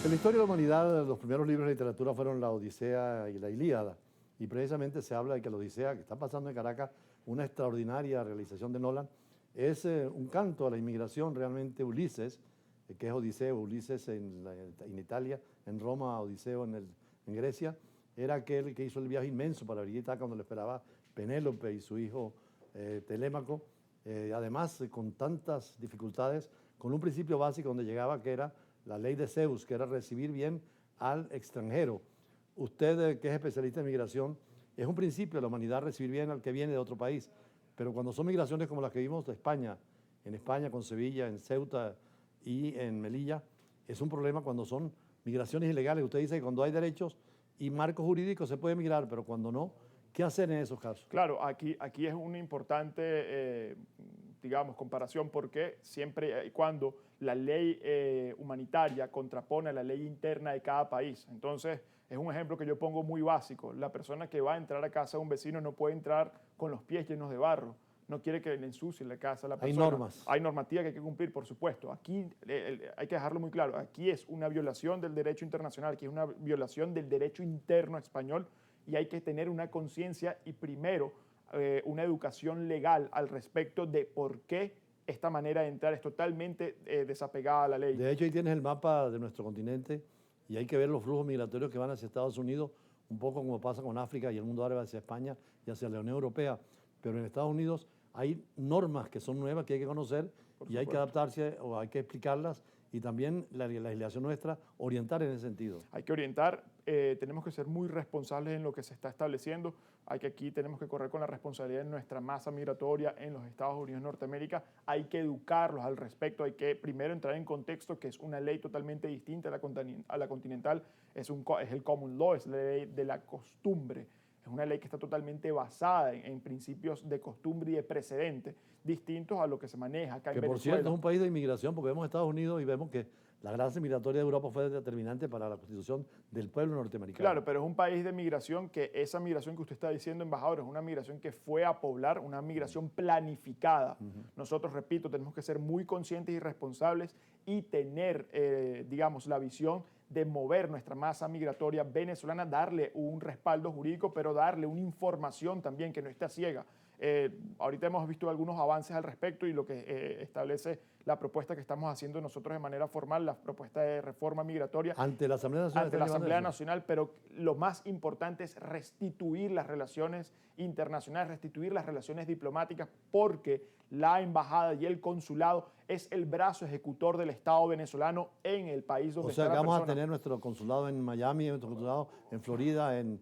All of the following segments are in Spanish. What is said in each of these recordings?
En la historia de la humanidad, los primeros libros de literatura fueron la Odisea y la Ilíada. Y precisamente se habla de que la Odisea, que está pasando en Caracas, una extraordinaria realización de Nolan, es un canto a la inmigración. Realmente Ulises, que es Odiseo, Ulises en Italia, en Roma, Odiseo en Grecia, era aquel que hizo el viaje inmenso para venir a Italia cuando le esperaba Penélope y su hijo Telémaco. Además, con tantas dificultades, con un principio básico donde llegaba, que era la ley de Zeus, que era recibir bien al extranjero. Usted, que es especialista en migración, es un principio de la humanidad recibir bien al que viene de otro país, pero cuando son migraciones como las que vimos de España, en España con Sevilla, en Ceuta y en Melilla, es un problema cuando son migraciones ilegales. Usted dice que cuando hay derechos y marcos jurídicos se puede migrar, pero cuando no, ¿qué hacer en esos casos? Claro, aquí es una importante, digamos, comparación porque siempre y cuando la ley humanitaria contrapone a la ley interna de cada país. Entonces, es un ejemplo que yo pongo muy básico. La persona que va a entrar a casa de un vecino no puede entrar con los pies llenos de barro. No quiere que le ensucie la casa a la persona. Hay normas. Hay normativa que hay que cumplir, por supuesto. Aquí hay que dejarlo muy claro. Aquí es una violación del derecho internacional, aquí es una violación del derecho interno español, y hay que tener una conciencia y primero una educación legal al respecto de por qué esta manera de entrar es totalmente desapegada a la ley. De hecho, ahí tienes el mapa de nuestro continente y hay que ver los flujos migratorios que van hacia Estados Unidos, un poco como pasa con África y el mundo árabe hacia España y hacia la Unión Europea. Pero en Estados Unidos hay normas que son nuevas que hay que conocer y hay que adaptarse o hay que explicarlas, y también la legislación nuestra orientar en ese sentido. Hay que orientar, tenemos que ser muy responsables en lo que se está estableciendo. Aquí tenemos que correr con la responsabilidad de nuestra masa migratoria en los Estados Unidos de Norteamérica. Hay que educarlos al respecto, hay que primero entrar en contexto que es una ley totalmente distinta a la continental, es el common law, es la ley de la costumbre. Es una ley que está totalmente basada en principios de costumbre y de precedente distintos a lo que se maneja acá en Venezuela. Por cierto, es un país de inmigración, porque vemos Estados Unidos y vemos que la gracia migratoria de Europa fue determinante para la constitución del pueblo norteamericano. Claro, pero es un país de migración que esa migración que usted está diciendo, embajador, es una migración que fue a poblar, una migración planificada. Nosotros, repito, tenemos que ser muy conscientes y responsables y tener, digamos, la visión de mover nuestra masa migratoria venezolana, darle un respaldo jurídico, pero darle una información también que no esté ciega. Ahorita hemos visto algunos avances al respecto y lo que establece la propuesta que estamos haciendo nosotros de manera formal, la propuesta de reforma migratoria ante la Asamblea Nacional. Ante la Asamblea Nacional, pero lo más importante es restituir las relaciones internacionales, restituir las relaciones diplomáticas, porque la embajada y el consulado es el brazo ejecutor del Estado venezolano en el país donde está la persona. O sea, que vamos a tener nuestro consulado en Miami, nuestro consulado en Florida, en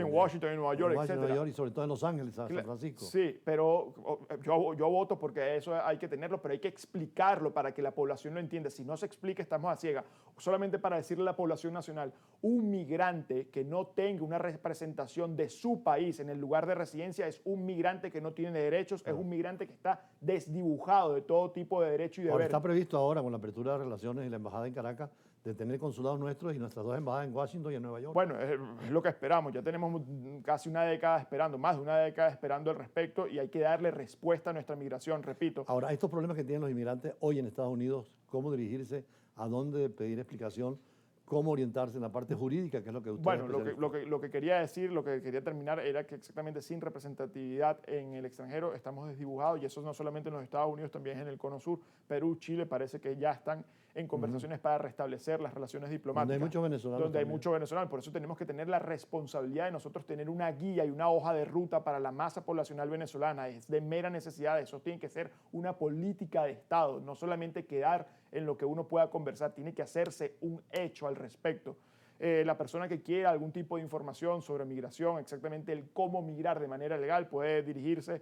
Washington, en Nueva York, etc. Nueva York y sobre todo en Los Ángeles, San Francisco. Sí, pero yo voto porque eso hay que tenerlo, pero hay que explicarlo para que la población lo entienda. Si no se explica, estamos a ciegas. Solamente para decirle a la población nacional, un migrante que no tenga una representación de su país en el lugar de residencia es un migrante que no tiene derechos, es un migrante que está desdibujado de todo tipo de derecho y deber. Ahora, está previsto ahora, con la apertura de relaciones y la embajada en Caracas, de tener consulados nuestros y nuestras dos embajadas en Washington y en Nueva York. Bueno, es lo que esperamos. Ya tenemos casi una década esperando, más de una década esperando al respecto, y hay que darle respuesta a nuestra migración, repito. Ahora, estos problemas que tienen los inmigrantes hoy en Estados Unidos, cómo dirigirse, a dónde pedir explicación, cómo orientarse en la parte jurídica, que es lo que usted... Bueno, lo que quería decir, lo que quería terminar era que exactamente sin representatividad en el extranjero estamos desdibujados, y eso no solamente en los Estados Unidos, también en el Cono Sur. Perú, Chile parece que ya están en conversaciones para restablecer las relaciones diplomáticas. Donde hay muchos venezolanos. Donde hay muchos venezolanos. Por eso tenemos que tener la responsabilidad de nosotros tener una guía y una hoja de ruta para la masa poblacional venezolana. Es de mera necesidad. Eso tiene que ser una política de Estado, no solamente quedar en lo que uno pueda conversar, tiene que hacerse un hecho al respecto. La persona que quiera algún tipo de información sobre migración, exactamente el cómo migrar de manera legal, puede dirigirse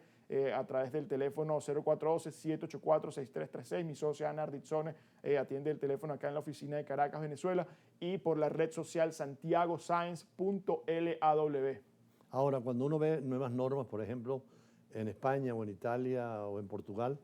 a través del teléfono 0412-784-6336. Mi socia Ana Ardizzone atiende el teléfono acá en la oficina de Caracas, Venezuela, y por la red social santiagoscience.law. Ahora, cuando uno ve nuevas normas, por ejemplo, en España o en Italia o en Portugal,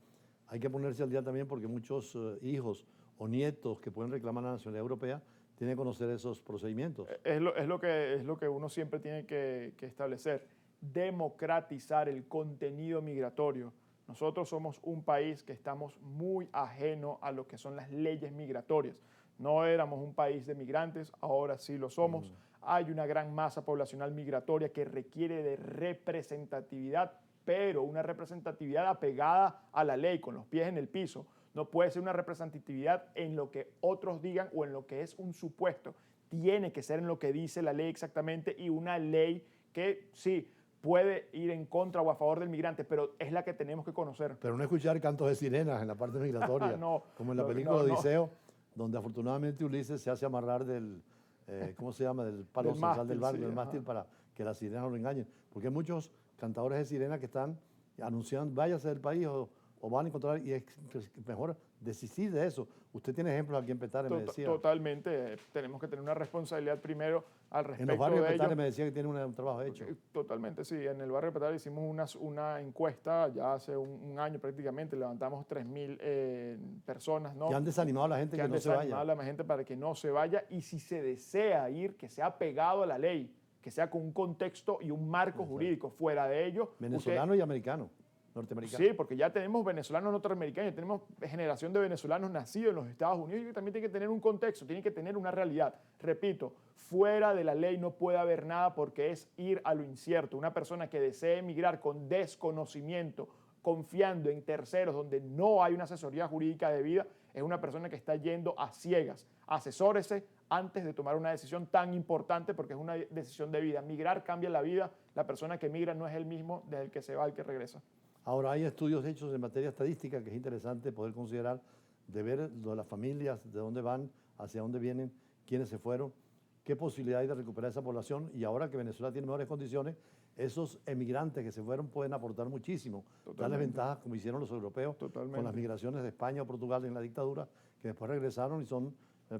hay que ponerse al día también, porque muchos hijos o nietos que pueden reclamar la nacionalidad europea tienen que conocer esos procedimientos. Es lo que uno siempre tiene que establecer. Democratizar el contenido migratorio. Nosotros somos un país que estamos muy ajeno a lo que son las leyes migratorias. No éramos un país de migrantes, ahora sí lo somos. Hay una gran masa poblacional migratoria que requiere de representatividad, pero una representatividad apegada a la ley, con los pies en el piso. No puede ser una representatividad en lo que otros digan o en lo que es un supuesto. Tiene que ser en lo que dice la ley exactamente, y una ley que sí puede ir en contra o a favor del migrante, pero es la que tenemos que conocer. Pero no escuchar cantos de sirenas en la parte migratoria, No, como en la no, película no, no. Odiseo, donde afortunadamente Ulises se hace amarrar del, ¿cómo se llama?, del palo Del central del mástil, barco, sí, del ajá. mástil, para que las sirenas no lo engañen. Porque hay muchos cantadores de sirenas que están anunciando, váyase del país o van a encontrar, y es mejor desistir de eso. Usted tiene ejemplos aquí en Petare, me decía. Totalmente. Tenemos que tener una responsabilidad primero al respecto En los barrios de de Petare ello. me decía que tiene un trabajo hecho. Totalmente, sí. En el barrio de Petare hicimos una encuesta ya hace un año prácticamente. Levantamos 3.000 personas, ¿no? Que han desanimado a la gente Que que han no se vaya. desanimado a la gente para que no se vaya. Y si se desea ir, que sea pegado a la ley, que sea con un contexto y un marco jurídico. Fuera de ello, Venezolano y americano, norteamericano. sí, porque ya tenemos venezolanos norteamericanos, ya tenemos generación de venezolanos nacidos en los Estados Unidos, y que también tienen que tener un contexto, tienen que tener una realidad. Repito, fuera de la ley no puede haber nada, porque es ir a lo incierto. Una persona que desee emigrar con desconocimiento, confiando en terceros, donde no hay una asesoría jurídica debida, es una persona que está yendo a ciegas. Asesórese antes de tomar una decisión tan importante, porque es una decisión de vida. Migrar cambia la vida. La persona que migra no es el mismo desde el que se va al que regresa. Ahora, hay estudios hechos en materia estadística que es interesante poder considerar, de ver lo de las familias, de dónde van, hacia dónde vienen, quiénes se fueron, qué posibilidad hay de recuperar esa población. Y ahora que Venezuela tiene mejores condiciones, esos emigrantes que se fueron pueden aportar muchísimo, darles ventajas como hicieron los europeos con las migraciones de España o Portugal en la dictadura, que después regresaron y son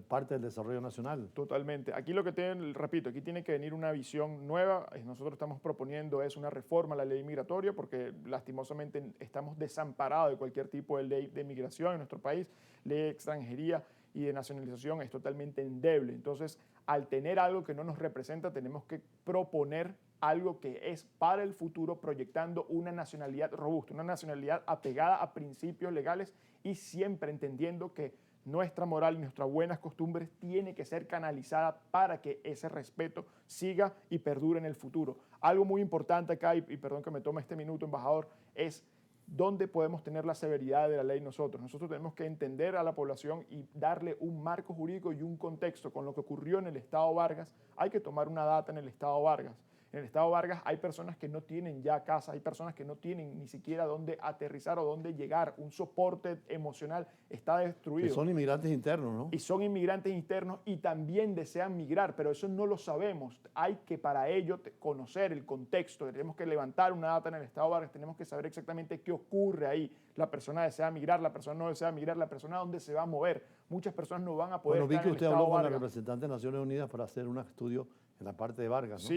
parte del desarrollo nacional. Totalmente. Aquí lo que tiene, repito, aquí tiene que venir una visión nueva. Nosotros estamos proponiendo es una reforma a la ley migratoria, porque lastimosamente estamos desamparados de cualquier tipo de ley de migración en nuestro país. Ley de extranjería y de nacionalización es totalmente endeble. Entonces, al tener algo que no nos representa, tenemos que proponer algo que es para el futuro, proyectando una nacionalidad robusta, una nacionalidad apegada a principios legales, y siempre entendiendo que nuestra moral y nuestras buenas costumbres tiene que ser canalizada para que ese respeto siga y perdure en el futuro. Algo muy importante acá, y perdón que me tome este minuto, embajador, es dónde podemos tener la severidad de la ley nosotros. Nosotros tenemos que entender a la población y darle un marco jurídico y un contexto. Con lo que ocurrió en el Estado Vargas, hay que tomar una data en el Estado Vargas. En el Estado Vargas hay personas que no tienen ya casa, hay personas que no tienen ni siquiera dónde aterrizar o dónde llegar. Un soporte emocional está destruido. Que son inmigrantes internos, ¿no? Y son inmigrantes internos y también desean migrar, pero eso no lo sabemos. Hay que para ello conocer el contexto. Tenemos que levantar una data en el Estado Vargas, tenemos que saber exactamente qué ocurre ahí. La persona desea migrar, la persona no desea migrar, la persona dónde se va a mover. Muchas personas no van a poder Bueno, vi estar que en el usted Estado habló con la Vargas. representante de Naciones Unidas para hacer un estudio en la parte de Vargas, ¿no? Sí,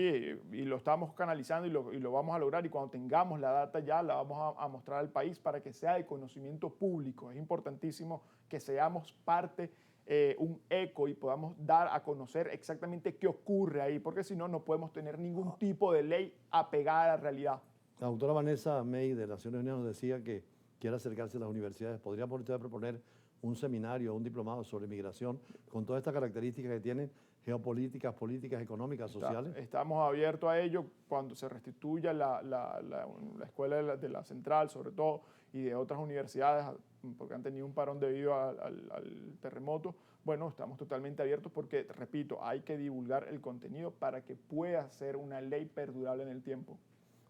y lo estamos canalizando y lo vamos a lograr, y cuando tengamos la data ya la vamos a mostrar al país para que sea de conocimiento público. Es importantísimo que seamos parte, un eco, y podamos dar a conocer exactamente qué ocurre ahí, porque si no, no podemos tener ningún tipo de ley apegada a la realidad. La doctora Vanessa May de Naciones Unidas nos decía que quiere acercarse a las universidades. ¿Podría por usted proponer un seminario, un diplomado sobre migración con todas estas características que tienen, geopolíticas, políticas, económicas, sociales? Estamos abiertos a ello cuando se restituya la escuela de la Central, sobre todo, y de otras universidades, porque han tenido un parón debido al terremoto. Bueno, estamos totalmente abiertos porque, repito, hay que divulgar el contenido para que pueda ser una ley perdurable en el tiempo.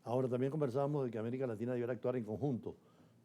Ahora, también conversábamos de que América Latina debiera actuar en conjunto,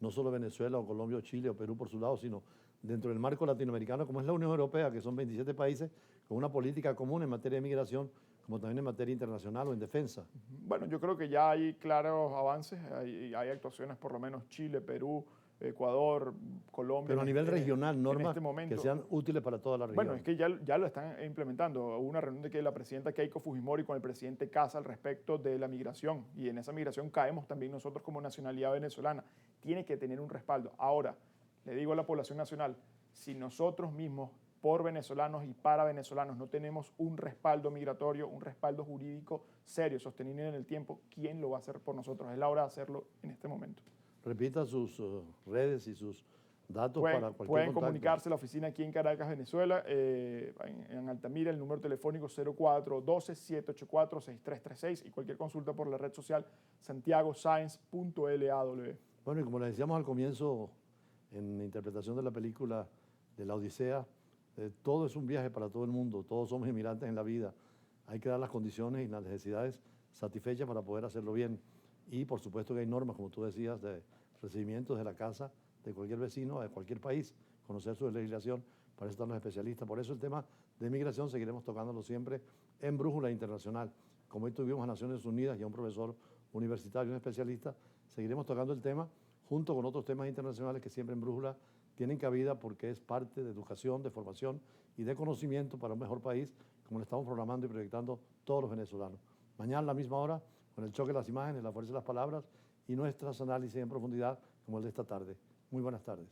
no solo Venezuela o Colombia o Chile o Perú por su lado, sino dentro del marco latinoamericano, como es la Unión Europea, que son 27 países, con una política común en materia de migración, como también en materia internacional o en defensa. Bueno, yo creo que ya hay claros avances, hay actuaciones, por lo menos Chile, Perú, Ecuador, Colombia. Pero a nivel regional, normas momento, que sean útiles para toda la región. Bueno, es que ya lo están implementando. Hubo una reunión de que la presidenta Keiko Fujimori con el presidente Casa al respecto de la migración, y en esa migración caemos también nosotros como nacionalidad venezolana. Tiene que tener un respaldo. Ahora, le digo a la población nacional, si nosotros mismos, por venezolanos y para venezolanos, no tenemos un respaldo migratorio, un respaldo jurídico serio, sostenible en el tiempo, ¿quién lo va a hacer por nosotros? Es la hora de hacerlo en este momento. Repita sus redes y sus Datos para cualquier pueden contacto. comunicarse a la oficina aquí en Caracas, Venezuela, en Altamira, el número telefónico 0412-784-6336 y cualquier consulta por la red social santiagoscience.law. Bueno, y como les decíamos al comienzo, en la interpretación de la película de la Odisea, todo es un viaje para todo el mundo, todos somos inmigrantes en la vida. Hay que dar las condiciones y las necesidades satisfechas para poder hacerlo bien. Y por supuesto que hay normas, como tú decías, de recibimientos de la casa de cualquier vecino, de cualquier país, conocer su legislación, para eso están los especialistas. Por eso el tema de migración seguiremos tocándolo siempre en Brújula Internacional. Como hoy tuvimos a Naciones Unidas y a un profesor universitario, un especialista, seguiremos tocando el tema junto con otros temas internacionales que siempre en Brújula tienen cabida porque es parte de educación, de formación y de conocimiento para un mejor país, como lo estamos programando y proyectando todos los venezolanos. Mañana a la misma hora, con el choque de las imágenes, la fuerza de las palabras y nuestros análisis en profundidad como el de esta tarde. Muy buenas tardes.